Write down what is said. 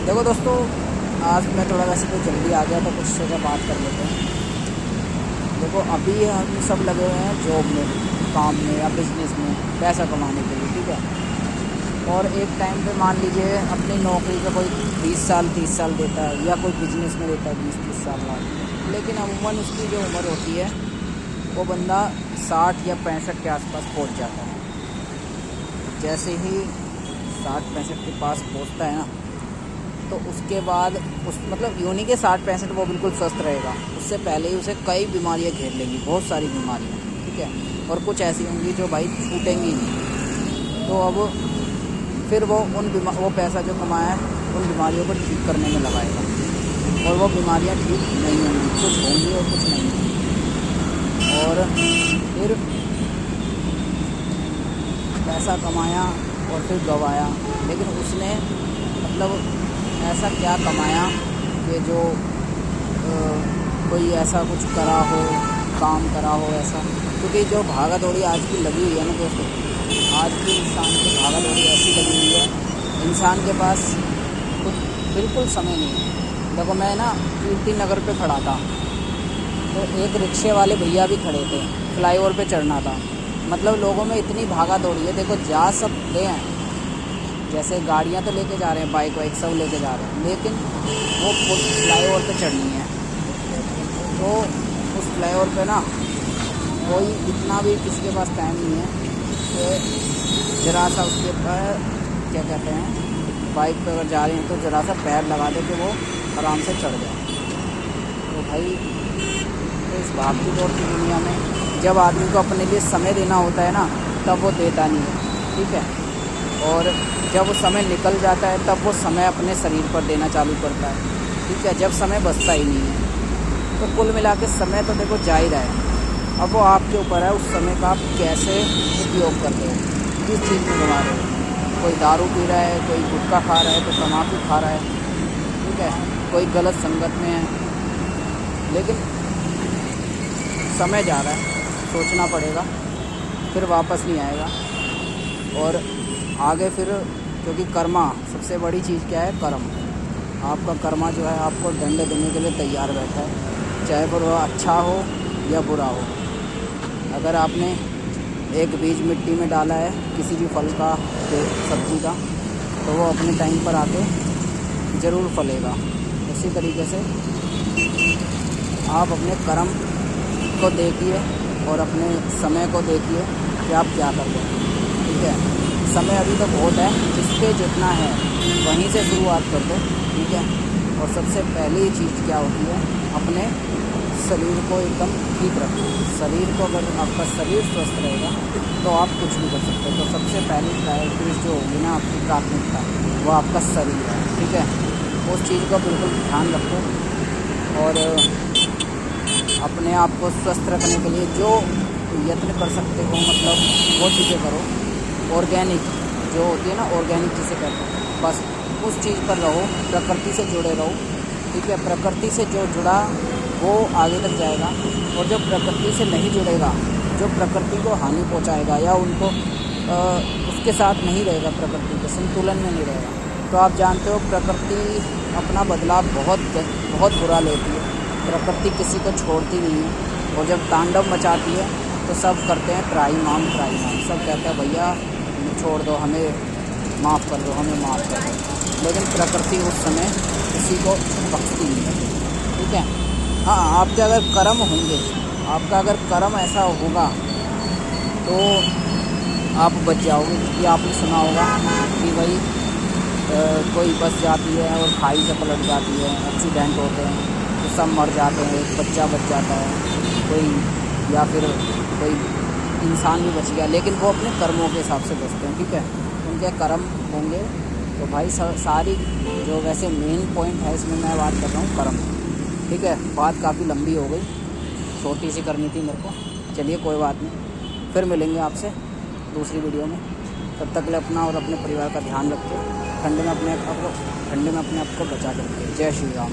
देखो दोस्तों, आज मैं थोड़ा वैसे तो जल्दी आ गया तो कुछ जगह बात कर लेते हैं। देखो अभी हम सब लगे हुए हैं जॉब में, काम में या बिजनेस में पैसा कमाने के लिए, ठीक है। और एक टाइम पे मान लीजिए अपनी नौकरी का कोई 20 साल 30 साल देता है, या कोई बिजनेस में देता है 20-30 साल बाद। लेकिन अमूमन उसकी जो उम्र होती है वो बंदा 60 या 65 के आसपास पहुंच जाता है। जैसे ही 60-65 के पास पहुंचता है ना, तो उसके बाद उस मतलब यूँ नहीं कि 60-65 वो बिल्कुल स्वस्थ रहेगा, उससे पहले ही उसे कई बीमारियां घेर लेंगी, बहुत सारी बीमारियां, ठीक है। और कुछ ऐसी होंगी जो भाई छूटेंगी नहीं। तो अब फिर वो वो पैसा जो कमाया है उन बीमारियों को ठीक करने में लगाएगा, और वो बीमारियां ठीक नहीं होंगी, कुछ होंगी और कुछ नहीं होंगी। और फिर पैसा कमाया और फिर गंवाया, लेकिन उसने मतलब ऐसा क्या कमाया कि जो कोई ऐसा कुछ करा हो, काम करा हो ऐसा। क्योंकि जो भागा दौड़ी आज की लगी हुई है ना दोस्तों, आज की इंसान की भागा दौड़ी ऐसी लगी हुई है, इंसान के पास कुछ बिल्कुल समय नहीं है। देखो मैं ना कीर्ति नगर पे खड़ा था, तो एक रिक्शे वाले भैया भी खड़े थे, फ्लाईओवर पे चढ़ना था। मतलब लोगों में इतनी भागा दौड़ी है। देखो जा सब रहे हैं, जैसे गाड़ियाँ तो लेके जा रहे हैं, बाइक वाइक सब लेके जा रहे हैं, लेकिन वो फ्लाईओवर पे चढ़नी है। तो उस फ्लाईओवर पे ना कोई इतना भी किसी के पास टाइम नहीं है कि ज़रा सा उसके ऊपर क्या कहते हैं, बाइक पे अगर जा रहे हैं तो ज़रा सा पैर लगा दे कि वो आराम से चढ़ जाए। तो भाई तो इस भागती दौड़ती दुनिया में जब आदमी को अपने लिए समय देना होता है ना, तब वो देता नहीं है, ठीक है। और जब वो समय निकल जाता है तब वो समय अपने शरीर पर देना चालू करता है, ठीक है। जब समय बचता ही नहीं है, तो कुल मिला के समय तो देखो जा ही रहा है। अब वो आपके ऊपर है उस समय का आप कैसे उपयोग करते हो, किस चीज़ में लगा रहे हो। कोई दारू पी रहा है, कोई गुटखा खा रहा है, कोई तम्बाकू खा रहा है, ठीक है, कोई गलत संगत में है। लेकिन समय जा रहा है, सोचना पड़ेगा, फिर वापस नहीं आएगा। और आगे फिर, क्योंकि कर्मा सबसे बड़ी चीज़ क्या है, कर्म। आपका कर्मा जो है आपको दंड देने के लिए तैयार बैठा है, चाहे वो अच्छा हो या बुरा हो। अगर आपने एक बीज मिट्टी में डाला है किसी भी फल का, सब्जी का, तो वो अपने टाइम पर आके ज़रूर फलेगा। उसी तरीके से आप अपने कर्म को देखिए और अपने समय को देखिए कि आप क्या करते हैं, ठीक है। समय अभी तो बहुत है, जिसके जितना है वहीं से शुरुआत कर दो, ठीक है। और सबसे पहली चीज़ क्या होती है, अपने शरीर को एकदम ठीक रखो। शरीर को, अगर आपका शरीर स्वस्थ रहेगा तो आप कुछ भी कर सकते हो। तो सबसे पहली प्रायोरिटी जो होगी ना, आपकी प्राथमिकता, वो आपका शरीर है, ठीक है। उस चीज़ का बिल्कुल ध्यान रखो और अपने आप को स्वस्थ रखने के लिए जो यत्न कर सकते हो, मतलब वो चीज़ें करो। ऑर्गेनिक जो होती है ना, ऑर्गेनिक जिसे कहते हैं, बस उस चीज़ पर रहो, प्रकृति से जुड़े रहो, ठीक है। प्रकृति से जो जुड़ा वो आगे तक जाएगा, और जो प्रकृति से नहीं जुड़ेगा, जो प्रकृति को हानि पहुंचाएगा या उनको उसके साथ नहीं रहेगा, प्रकृति के संतुलन में नहीं रहेगा, तो आप जानते हो प्रकृति अपना बदलाव बहुत बुरा लेती है। प्रकृति किसी को छोड़ती नहीं है, और जब तांडव मचाती है तो सब करते हैं त्राहिमाम। सब कहते हैं भैया छोड़ दो, हमें माफ़ कर दो, हमें माफ़ कर दो। लेकिन प्रकृति उस समय किसी को बख्शती नहीं है, ठीक है। हाँ, आपके अगर कर्म होंगे, आपका अगर कर्म ऐसा होगा तो आप बच जाओगे। ये आपने सुना होगा कि भाई कोई बस जाती है और खाई से पलट जाती है, एक्सीडेंट होते हैं तो सब मर जाते हैं, एक बच्चा बच जाता है, कोई या फिर कोई इंसान भी बच गया, लेकिन वो अपने कर्मों के हिसाब से बचते हैं, ठीक है। उनके कर्म होंगे तो भाई सारी जो वैसे मेन पॉइंट है इसमें मैं बात कर रहा हूँ कर्म, ठीक है। बात काफ़ी लंबी हो गई, छोटी सी करनी थी मेरे को। चलिए कोई बात नहीं, फिर मिलेंगे आपसे दूसरी वीडियो में। तब तक के लिए अपना और अपने परिवार का ध्यान रखिए। ठंड में अपने आप को बचा के रखिए। जय श्री राम।